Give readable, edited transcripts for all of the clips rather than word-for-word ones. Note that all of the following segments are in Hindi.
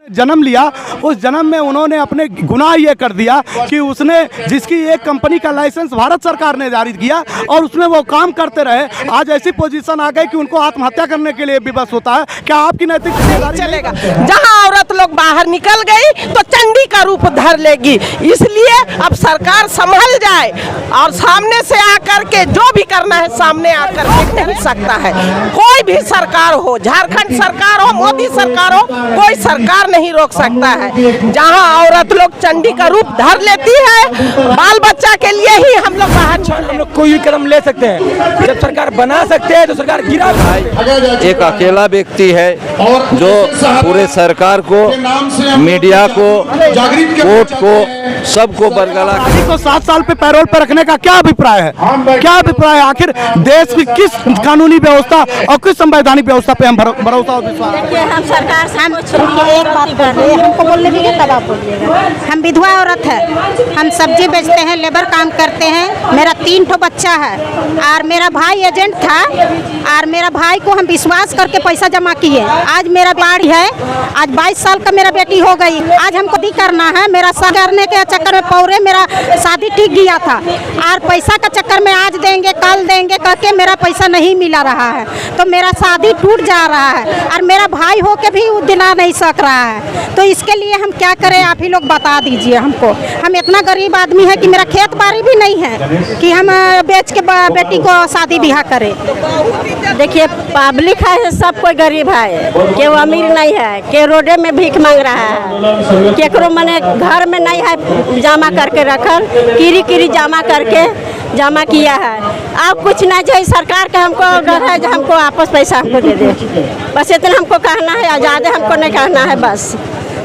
जन्म लिया, उस जन्म में उन्होंने अपने गुनाह ये कर दिया कि उसने जिसकी एक कंपनी का लाइसेंस भारत सरकार ने जारी किया और उसमें वो काम करते रहे, आज ऐसी पोजीशन आ गई कि उनको आत्महत्या करने के लिए विवश होता है। क्या आपकी नैतिक जिम्मेदारी चलेगा? जहां औरत लोग बाहर निकल गई तो चंडी का रूप धर लेगी, इसलिए अब सरकार संभल जाए और सामने से आकर के जो भी करना है सामने आकर के कर सकता है। कोई भी सरकार हो, झारखंड सरकार हो, मोदी सरकार हो, कोई सरकार नहीं रोक सकता है। जहां औरत लोग चंडी का रूप धर लेती है, बाल बच्चा के लिए ही हम लोग बाहर हम लोग कोई भी कदम ले सकते हैं। जब सरकार बना सकते हैं तो सरकार गिरा। एक अकेला व्यक्ति है जो पूरे सरकार को, मीडिया को, कोर्ट को, सबको बरगला को 7 साल पे पैरोल पर रखने का क्या अभिप्राय है? क्या अभिप्राय है? आखिर देश की किस कानूनी व्यवस्था और किस संवैधानिक व्यवस्था पे हम भरोसा और विश्वास? देखिए, हम सरकार से एक बात कर रहे हैं, हमको बोलने दीजिए तब आप बोलिएगा। हम विधवा औरत है, हम सब्जी बेचते हैं, लेबर काम करते हैं, मेरा 3 ठो बच्चा है और मेरा भाई एजेंट था और मेरा भाई को हम विश्वास करके पैसा जमा किए। आज मेरा बाड़ी है, आज 22 साल का मेरा बेटी हो गई, आज हमको दी करना है। मेरा करने के चक्कर में पौरे मेरा शादी ठीक गया था और पैसा का चक्कर में आज देंगे कल देंगे करके मेरा पैसा नहीं मिला रहा है, तो मेरा शादी टूट जा रहा है और मेरा भाई हो के भी वो दिला नहीं सक रहा है। तो इसके लिए हम क्या करें, आप ही लोग बता दीजिए हमको। हम इतना गरीब आदमी है कि मेरा खेत बाड़ी भी नहीं है कि हम बेच के बेटी को शादी ब्याह करें। देखिए, पब्लिक है, सब कोई गरीब है, केहू अमीर नहीं है, के रोडे में भीख मांग रहा है, केकरो मने घर में नहीं है जमा करके रखल, कीरी कीरी जमा करके जमा किया है। अब कुछ नहीं चाहिए, सरकार का हमको ऑर्डर है जो हमको वापस पैसा हमको दे दे, बस इतना हमको कहना है, आज़ाद हमको नहीं कहना है। बस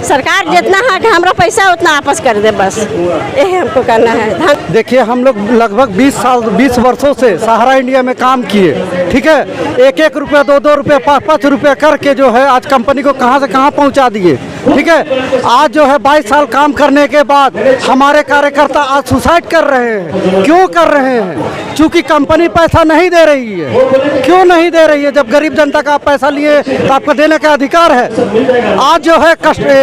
सरकार जितना है कि हमारा पैसा उतना वापस कर दे, बस यही हमको करना है। देखिए, हम लोग लगभग 20 वर्षों से सहारा इंडिया में काम किए, ठीक है। 1-1 रुपया, 2-2 रुपया, 5-5 रुपया करके जो है आज कंपनी को कहां से कहां पहुंचा दिए, ठीक है। आज जो है 22 साल काम करने के बाद हमारे कार्यकर्ता आज सुसाइड कर रहे हैं। क्यों कर रहे हैं? चूंकि कंपनी पैसा नहीं दे रही है। क्यों नहीं दे रही है? जब गरीब जनता का आप पैसा लिए तो आपको देने का अधिकार है। आज जो है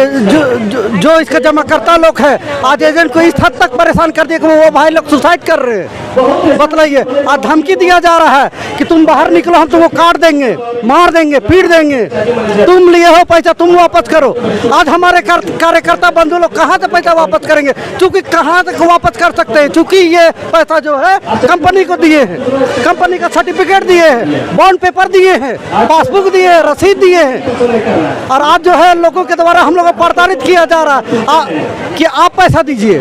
जो इसका जमाकर्ता लोग है, आज एजेंट को इस हद तक परेशान कर दिया कि वो भाई लोग सुसाइड कर रहे हैं। बतलाइए, आज धमकी दिया जा रहा है कि तुम बाहर निकलो, हम तुमको काट देंगे, मार देंगे, पीट देंगे, तुम लिए हो पैसा तुम वापस करो। आज हमारे कार्यकर्ता बंधु लोग कहाँ से पैसा वापस करेंगे? क्योंकि कहाँ तक वापस कर सकते हैं? क्योंकि ये पैसा जो है कंपनी को दिए हैं, कंपनी का सर्टिफिकेट दिए हैं, बॉन्ड पेपर दिए हैं, पासबुक दिए हैं, रसीद दिए हैं। और आज जो है लोगों के द्वारा हम लोगों को प्रताड़ित किया जा रहा है कि आप पैसा दीजिए।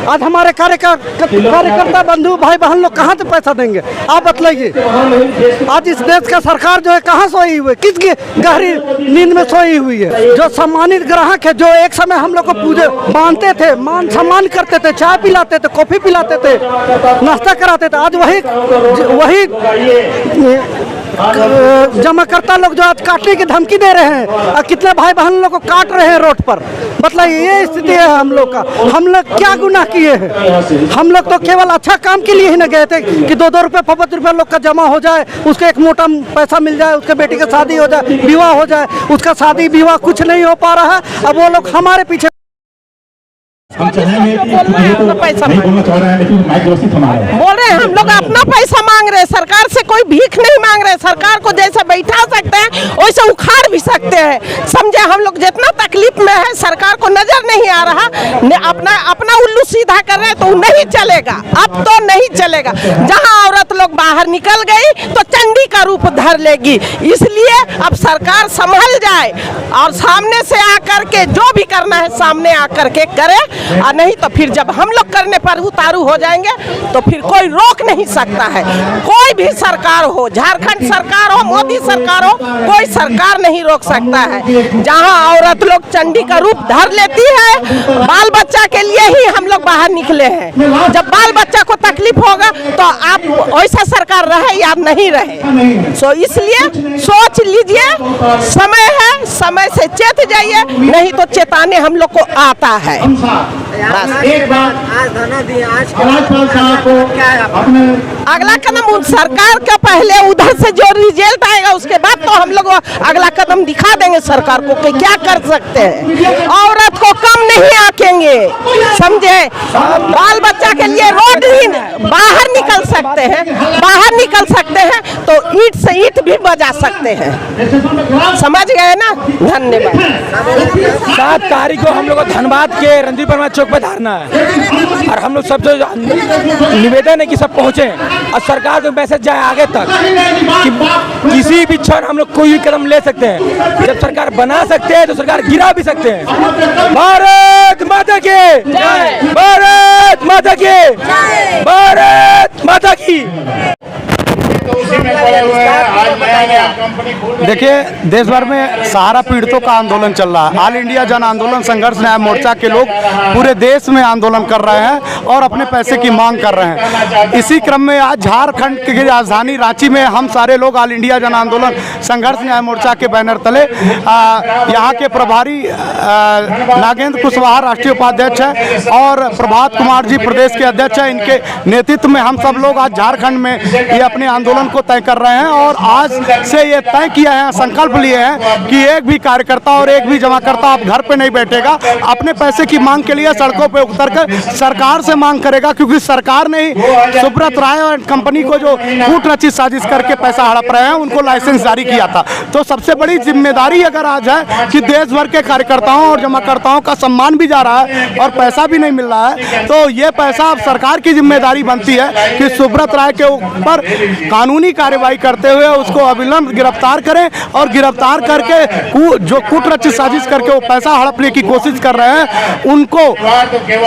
आज हमारे कार्यकर्ता बंधु भाई बहन लोग कहाँ से पैसा देंगे? आप बतलाइए। आज इस देश का सरकार जो है कहाँ सोई हुई है? किसकी गहरी नींद में सोई हुई है? जो सम्मानित ग्राहक है, जो एक समय हम लोग को पूजे मानते थे, मान सम्मान करते थे, चाय पिलाते थे, कॉफी पिलाते थे, नाश्ता कराते थे, आज वही जमाकर्ता लोग जो आज काटने की धमकी दे रहे हैं और कितने भाई बहन लोग को काट रहे हैं रोड पर। बताइए, ये स्थिति है हम लोग का। हम लोग क्या गुनाह किए हैं? हम लोग तो केवल अच्छा काम के लिए ही न गए थे कि 2-2 रुपये, 5-5 रुपये लोग का जमा हो जाए, उसको एक मोटा पैसा मिल जाए, उसके बेटी की शादी हो जाए, विवाह हो जाए। उसका शादी विवाह कुछ नहीं हो पा रहा है। अब वो लोग हमारे पीछे हम पैसा बोल रहे हैं, हम लोग अपना पैसा मांग रहे हैं, सरकार से कोई भीख नहीं मांग रहे। सरकार को जैसे बैठा सकते हैं वैसे उखाड़ भी सकते हैं, समझे। हम लोग जितना तकलीफ में है सरकार को नजर नहीं आ रहा, अपना उल्लू सीधा कर रहे हैं, तो नहीं चलेगा, अब तो नहीं चलेगा। जहां औरत लोग बाहर निकल गई तो चंडी का रूप धर लेगी, इसलिए अब सरकार संभल जाए और सामने से आकर के जो भी करना है सामने आकर के करे, और नहीं तो फिर जब हम लोग करने पर उतारू हो जाएंगे तो फिर कोई रोक नहीं सकता है। कोई भी सरकार हो, झारखंड सरकार हो, मोदी सरकार हो, कोई सरकार नहीं रोक सकता है। जहां औरत लोग चंडी का रूप धर लेती है, बाल बच्चा के लिए ही हम लोग बाहर निकले हैं। जब बाल बच्चा को तकलीफ होगा तो आप वैसा सरकार रहे या नहीं रहे। सो इसलिए सोच लीजिए, समय है, समय से चेत जाइए, नहीं तो चेताने हम लोग को आता है। एक बार आज धरना दिए, आज क्या है अगला कदम सरकार का पहले उधर से जो रिजल्ट आएगा उसके बाद तो हम लोग अगला कदम दिखा देंगे सरकार को कि क्या कर सकते हैं। औरत को कम नहीं आकेंगे, समझे। बाल बच्चा के लिए रोड ही बाहर निकल सकते हैं, बाहर निकल सकते हैं तो ईंट से ईंट भी बजा सकते हैं, समझ गए ना। धन्यवाद। 7 तारीख को हम लोग को धनबाद के रणदीप वर्मा चौक पर धरना है और हम लोग सबसे निवेदन है कि सब पहुँचे और सरकार को मैसेज जाए आगे तक कि किसी भी क्षण हम लोग कोई भी कदम ले सकते हैं। जब सरकार बना सकते हैं तो सरकार गिरा भी सकते हैं। भारत माता की, भारत माता की, भारत माता की। देखिए, देश भर में सहारा पीड़ितों का आंदोलन चल रहा है। ऑल इंडिया जन आंदोलन संघर्ष न्याय मोर्चा के लोग पूरे देश में आंदोलन कर रहे हैं और अपने पैसे की मांग कर रहे हैं। इसी क्रम में आज झारखंड की राजधानी रांची में हम सारे लोग ऑल इंडिया जन आंदोलन संघर्ष न्याय मोर्चा के बैनर तले यहाँ के प्रभारी नागेंद्र कुशवाहा राष्ट्रीय उपाध्यक्ष है और प्रभात कुमार जी प्रदेश के अध्यक्ष है। इनके नेतृत्व में हम सब लोग आज झारखंड में ये अपने आंदोलन को तय कर रहे हैं और आज से ये तय किया है, संकल्प लिए हैं कि एक भी कार्यकर्ता और एक भी जमाकर्ता अब घर पे नहीं बैठेगा, अपने पैसे की मांग के लिए सड़कों पे उतरकर सरकार से मांग करेगा। क्योंकि सरकार ने ही सुब्रत राय और कंपनी को जो कूट रचित साजिश करके पैसा हड़प रहे हैं उनको लाइसेंस जारी किया था। तो सबसे बड़ी जिम्मेदारी अगर आज है कि देश भर के कार्यकर्ताओं और जमाकर्ताओं का सम्मान भी जा रहा है और पैसा भी नहीं मिल रहा है, तो ये पैसा अब सरकार की जिम्मेदारी बनती है कि सुब्रत राय के ऊपर कानूनी कार्रवाई करते हुए उसको अविलंब गिरफ्तार करें और गिरफ्तार करके जो कूट रचित साजिश करके वो पैसा हड़पने की कोशिश कर रहे हैं उनको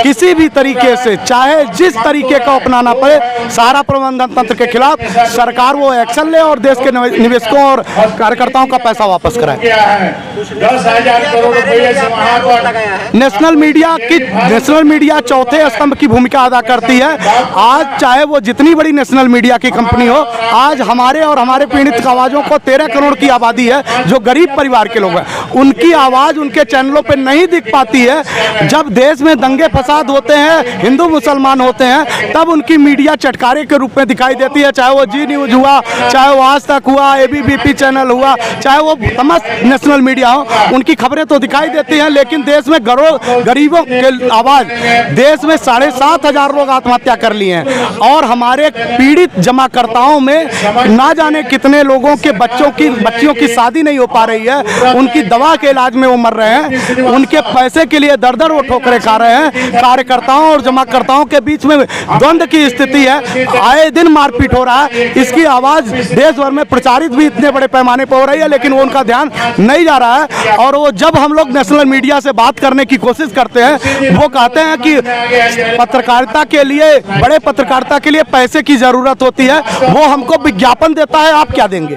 किसी भी तरीके से, चाहे जिस तरीके का अपनाना पड़े, सहारा प्रबंधन तंत्र के खिलाफ सरकार वो एक्शन ले और देश के निवेशकों और कार्यकर्ताओं का पैसा वापस कराए। 10,000 करोड़ रुपए से वहां पर नेशनल मीडिया चौथे स्तंभ की भूमिका अदा करती है। आज चाहे वो जितनी बड़ी नेशनल मीडिया की कंपनी हो, आज हमारे और हमारे पीड़ित आवाजों को 13 करोड़ की आबादी है जो गरीब परिवार के लोग हैं, उनकी आवाज उनके चैनलों पे नहीं दिख पाती है। जब देश में दंगे फसाद होते हैं, हिंदू मुसलमान होते हैं, तब उनकी मीडिया चटकारे के रूप में दिखाई देती है। चाहे वो जी न्यूज हुआ, चाहे वो आज तक हुआ, ABVP चैनल हुआ, चाहे वो समस्त नेशनल मीडिया हो, उनकी खबरें तो दिखाई देती हैं, लेकिन देश में गरीबों के आवाज, देश में 7,500 लोग आत्महत्या कर लिए हैं और हमारे पीड़ित जमाकर्ताओं में ना जाने कितने लोगों के बच्चियों की शादी नहीं हो पा रही है, उनकी दवा के इलाज में वो मर रहे हैं, उनके पैसे के लिए दर-दर वो ठोकरें खा रहे हैं। कार्यकर्ताओं और जमाकर्ताओं के बीच में द्वंद्व की स्थिति है, आए दिन मारपीट हो रहा है। इसकी आवाज देश भर में प्रचारित भी इतने बड़े पैमाने पर हो रही है, लेकिन वो उनका ध्यान नहीं जा रहा है। और वो जब हम लोग नेशनल मीडिया से बात करने की कोशिश करते हैं, वो कहते हैं कि पत्रकारिता के लिए, बड़े पत्रकारिता के लिए पैसे की जरूरत होती है, वो हमको विज्ञापन देता है, आप क्या देंगे?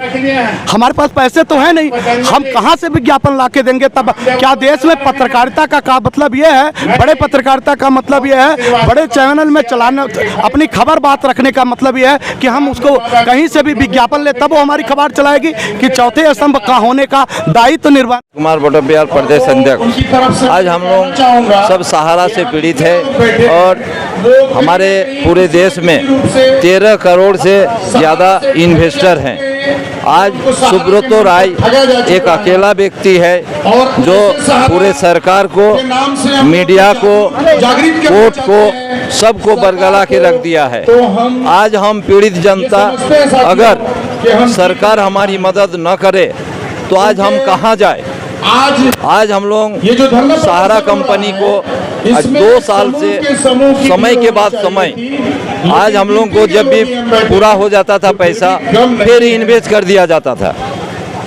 हमारे पास पैसे तो है नहीं, हम कहां से विज्ञापन ला के देंगे? तब क्या देश में पत्रकारिता का मतलब यह है, बड़े पत्रकारिता का मतलब यह है, बड़े चैनल में चलाना, अपनी खबर बात रखने का मतलब यह है कि हम उसको कहीं से भी विज्ञापन ले, तब वो हमारी खबर चलाएगी कि चौथे स्तंभ का होने का दायित्व निर्वाह। कुमार बटोबियार प्रदेश अध्यक्ष। आज हम लोग सब सहारा से पीड़ित है और हमारे पूरे देश में 13 करोड़ से ज़्यादा इन्वेस्टर हैं। आज सुब्रत राय एक अकेला व्यक्ति है जो पूरे सरकार को, मीडिया को, कोर्ट को, सबको बरगला के रख दिया है। आज हम पीड़ित जनता, अगर सरकार हमारी मदद न करे तो आज हम कहाँ जाए? आज हम लोग सहारा कंपनी को आज 2 साल से समय के बाद समय, आज हम लोग को जब भी पूरा हो जाता था पैसा, फिर इन्वेस्ट कर दिया जाता था,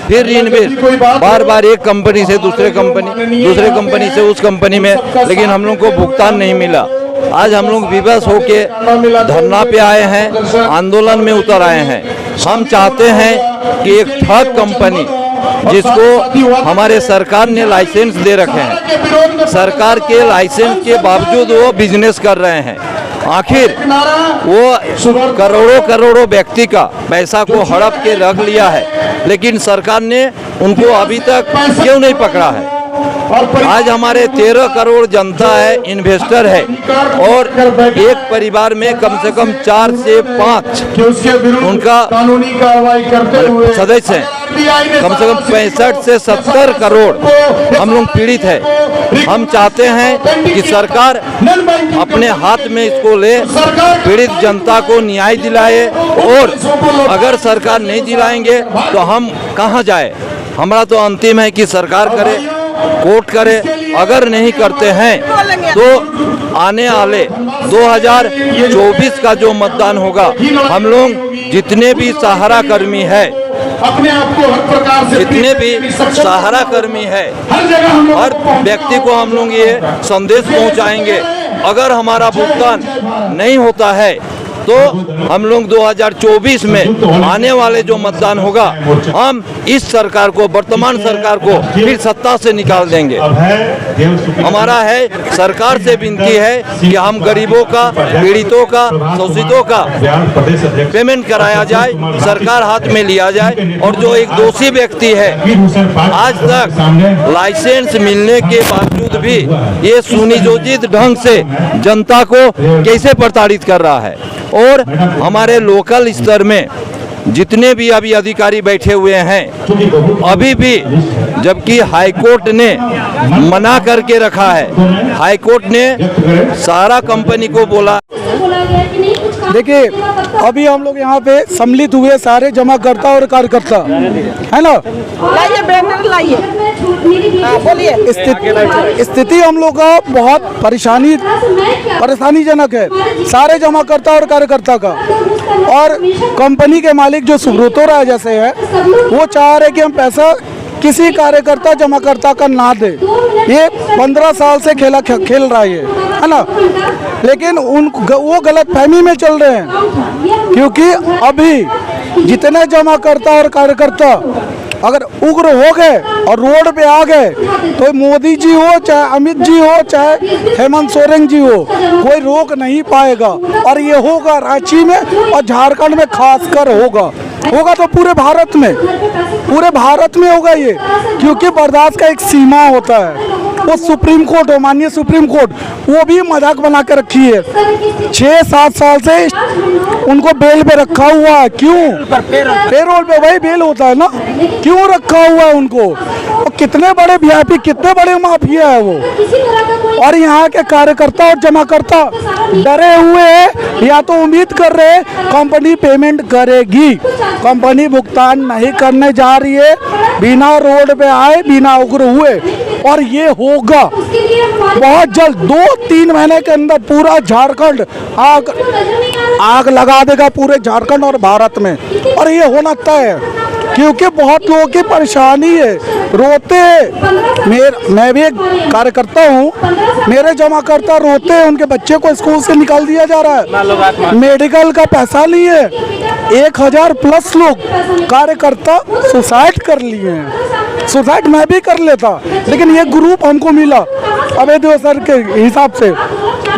फिर इन्वेस्ट बार बार एक कंपनी से दूसरे कंपनी से उस कंपनी में, लेकिन हम लोग को भुगतान नहीं मिला। आज हम लोग विवश होके धरना पे आए हैं, आंदोलन में उतर आए हैं। हम चाहते हैं कि एक ठग कंपनी जिसको हमारे सरकार ने लाइसेंस दे रखे हैं। सरकार के लाइसेंस के बावजूद वो बिजनेस कर रहे हैं। आखिर वो करोड़ों करोड़ों व्यक्ति का पैसा को हड़प के रख लिया है, लेकिन सरकार ने उनको अभी तक क्यों नहीं पकड़ा है। आज हमारे 13 करोड़ जनता है, इन्वेस्टर है, और एक परिवार में कम से कम 4 से 5 उनका सदस्य हैं। कम से कम 65 से 70 करोड़ हम लोग पीड़ित है। हम चाहते हैं कि सरकार अपने हाथ में इसको ले, पीड़ित जनता को न्याय दिलाए, और अगर सरकार नहीं दिलाएंगे तो हम कहाँ जाए। हमारा तो अंतिम है कि सरकार करे, कोर्ट करे। अगर नहीं करते हैं तो आने वाले 2024 का जो मतदान होगा, हम लोग जितने भी सहारा कर्मी है, जितने भी सहारा कर्मी है, हर व्यक्ति को हम लोग ये संदेश पहुंचाएंगे, अगर हमारा भुगतान नहीं होता है तो हम लोग 2024 में आने वाले जो मतदान होगा, हम इस सरकार को, वर्तमान सरकार को फिर सत्ता से निकाल देंगे। हमारा है सरकार से विनती है कि हम गरीबों का, पीड़ितों का, शोषितों का पेमेंट कराया जाए, सरकार हाथ में लिया जाए। और जो एक दोषी व्यक्ति है, आज तक लाइसेंस मिलने के बावजूद भी ये सुनियोजित ढंग से जनता को कैसे प्रताड़ित कर रहा है। और हमारे लोकल स्तर में जितने भी अभी अधिकारी बैठे हुए हैं, अभी भी, जबकि हाईकोर्ट ने मना करके रखा है, हाईकोर्ट ने सारा कंपनी को बोला। देखिए, अभी हम लोग यहाँ पे सम्मिलित हुए सारे जमाकर्ता और कार्यकर्ता, है ना। लाइए बैनर लाइए, बोलिए। स्थिति हम लोग का बहुत परेशानीजनक है, सारे जमाकर्ता और कार्यकर्ता का। और कंपनी के मालिक जो सुब्रतो राय जैसे है, वो चाह रहे कि हम पैसा किसी कार्यकर्ता जमाकर्ता का ना दे। ये 15 साल से खेल रहा है ना। लेकिन वो गलत फहमी में चल रहे हैं, क्योंकि अभी जितने जमाकर्ता और कार्यकर्ता अगर उग्र हो गए और रोड पे आ गए, तो मोदी जी हो, चाहे अमित जी हो, चाहे हेमंत सोरेन जी हो, कोई रोक नहीं पाएगा। और ये होगा रांची में और झारखंड में खासकर होगा तो पूरे भारत में होगा ये, क्योंकि बर्दाश्त का एक सीमा होता है। वो सुप्रीम कोर्ट हो, माननीय सुप्रीम कोर्ट, वो भी मजाक बना के रखी है। 6-7 साल से उनको बेल पे रखा हुआ है। क्यों? पेरोल पे वही बेल होता है ना, क्यों रखा हुआ है उनको? और कितने बड़े वीआईपी, कितने बड़े माफिया है वो। और यहाँ के कार्यकर्ता और जमाकर्ता डरे हुए हैं, या तो उम्मीद कर रहे हैं कंपनी पेमेंट करेगी। कंपनी भुगतान नहीं करने जा रही है, बिना रोड पे आए, बिना उग्र हुए। और ये होगा बहुत जल्द, 2-3 महीने के अंदर पूरा झारखंड आग लगा देगा, पूरे झारखंड और भारत में। और ये होना तय है, क्योंकि बहुत लोगों की परेशानी है, रोते हैं। मैं भी एक कार्यकर्ता हूँ, मेरे जमाकर्ता रोते हैं, उनके बच्चे को स्कूल से निकाल दिया जा रहा है, मेडिकल का पैसा नहीं है। 1000+ लोग कार्यकर्ता सुसाइड कर लिए हैं। सुसाइड मैं भी कर लेता, लेकिन ये ग्रुप हमको मिला अभय देव सर के हिसाब से,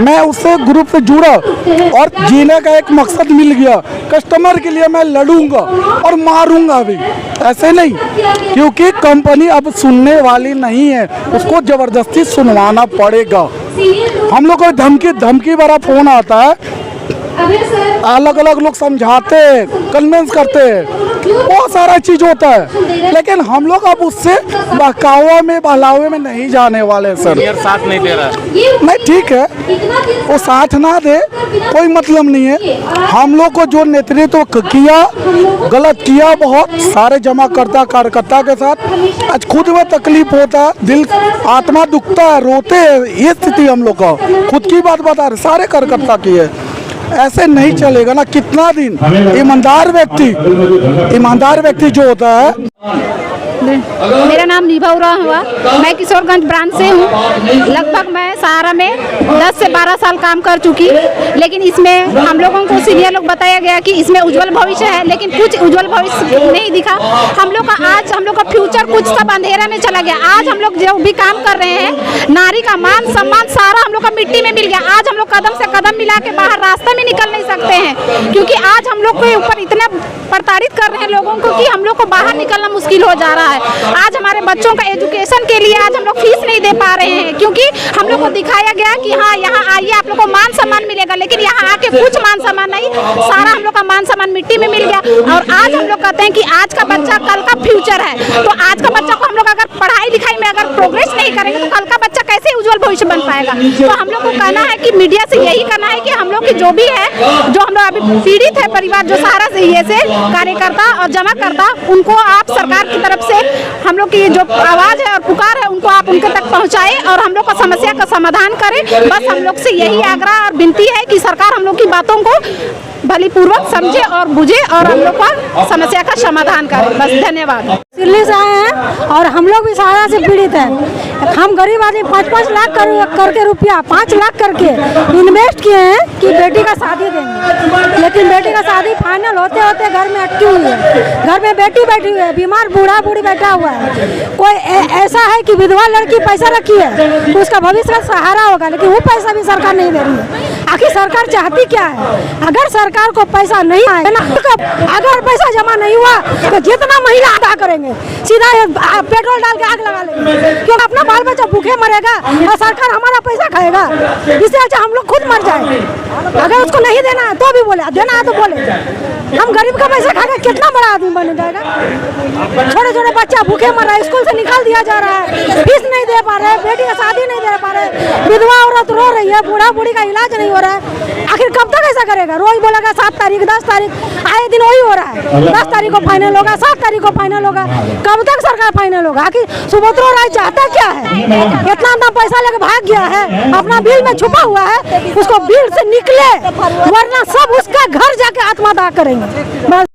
मैं उससे ग्रुप से जुड़ा और जीने का एक मकसद मिल गया। कस्टमर के लिए मैं लड़ूंगा और मारूंगा भी, ऐसे नहीं, क्योंकि कंपनी अब सुनने वाली नहीं है, उसको जबरदस्ती सुनवाना पड़ेगा। हम लोग को धमकी भरा फोन आता है, अलग अलग लोग समझाते हैं, कन्विंस करते हैं, बहुत सारा चीज होता है, लेकिन हम लोग अब उससे बहलावे में नहीं जाने वाले सर। साथ नहीं दे रहा नहीं, ठीक है, वो साथ ना दे, कोई मतलब नहीं है। हम लोग को जो नेतृत्व किया, गलत किया बहुत, सारे जमाकर्ता कार्यकर्ता के साथ। आज खुद में तकलीफ होता है, दिल, आत्मा दुखता है, रोते हैं। ये स्थिति हम लोग का, खुद की बात बता रहे, सारे कार्यकर्ता की है। ऐसे नहीं चलेगा ना, कितना दिन। ईमानदार व्यक्ति जो होता है, बोले। मेरा नाम निभा हुआ, मैं किशोरगंज ब्रांच से हूँ। लगभग मैं सहारा में 10 से 12 साल काम कर चुकी, लेकिन इसमें हम लोगों को सीनियर लोग बताया गया कि इसमें उज्जवल भविष्य है, लेकिन कुछ उज्जवल भविष्य नहीं दिखा। हम लोग का फ्यूचर कुछ सब अंधेरा में चला गया। आज हम लोग जो भी काम कर रहे हैं, नारी का मान सम्मान सारा हम लोग का मिट्टी में मिल गया। आज हम लोग कदम से कदम मिला के बाहर रास्ते में निकल नहीं सकते हैं, क्योंकि आज हम लोग के ऊपर इतना प्रताड़ित कर रहे हैं लोगों को कि हम लोग को बाहर निकलना मुश्किल हो जा रहा है। आज हमारे बच्चों का एजुकेशन के लिए आज हम लोग फीस नहीं दे पा रहे हैं, क्योंकि हम लोग को दिखाया गया कि हाँ यहाँ आइए आप लोग को मान सम्मान मिलेगा, लेकिन यहाँ आके कुछ मान सम्मान नहीं, सारा हम लोग का मान सम्मान मिट्टी में मिल गया। और आज हम लोग कहते हैं कि आज का बच्चा कल का फ्यूचर है, तो आज का बच्चा को हम लोग अगर पढ़ाई लिखाई में अगर प्रोग्रेस नहीं करेंगे तो कल का बच्चा कैसे उज्जवल भविष्य बन पाएगा। तो हम लोग को कहना है कि मीडिया से यही करना है कि हम लोग की जो भी है, जो हम लोग अभी पीड़ित है परिवार, जो सहारा से ये से कार्यकर्ता और जमा करता, उनको आप सरकार की तरफ से हम लोग की जो आवाज़ है और पुकार है उनको आप उनके तक पहुँचाएं और हम लोग का समस्या का समाधान करें। बस हम लोग से यही आग्रह और विनती है कि सरकार हम लोग की बातों को भलीपूर्वक समझे और बुझे और हम लोग का समस्या का समाधान करें। बस धन्यवाद। दिल्ली से आए हैं और हम लोग भी सहारा से पीड़ित हैं। हम गरीब आदमी 5-5 लाख करके रुपया 5 लाख करके इन्वेस्ट किए हैं कि बेटी का शादी देंगे, लेकिन बेटी का शादी फाइनल होते होते घर में अटकी हुई है। घर में बेटी बैठी हुई है, बीमार बूढ़ा बूढ़ी बैठा हुआ है। कोई ऐसा है कि विधवा लड़की पैसा रखी है तो उसका भविष्य का सहारा होगा, लेकिन वो पैसा भी सरकार नहीं दे रही है। आखिर सरकार चाहती क्या है? अगर सरकार को पैसा नहीं आए ना, अगर पैसा जमा नहीं हुआ तो जितना महिला अदा करेंगे सीधा पेट्रोल डाल के आग लगा लेंगे, क्योंकि अपना बाल बच्चा भूखे मरेगा और सरकार हमारा पैसा खाएगा। इससे अच्छा हम लोग खुद मर जाए। अगर उसको नहीं देना है तो भी बोले, देना है तो बोले। हम गरीब का पैसा खा के कितना बड़ा आदमी बन जाएगा। छोटे छोटे बच्चा भूखे मर रहा है, स्कूल से निकाल दिया जा रहा है, फीस नहीं दे पा रहे, बेटी का शादी नहीं दे पा रहे, विधवा औरत रो रही है, बूढ़ा बूढ़ी का इलाज नहीं हो रहा है। आखिर कब तक ऐसा करेगा? रोज बोलेगा 7 तारीख 10 तारीख, आए दिन वही हो रहा है। 10 तारीख को फाइनल होगा, 7 तारीख को फाइनल होगा। कब तक सरकार फाइनल होगा? आखिर सुभद्रा राय चाहता क्या है? इतना पैसा लेके भाग गया है, अपना बिल में छुपा हुआ है, उसको बिल से निकले, वरना सब उसका घर जाके आत्मदाह करेंगे। बस।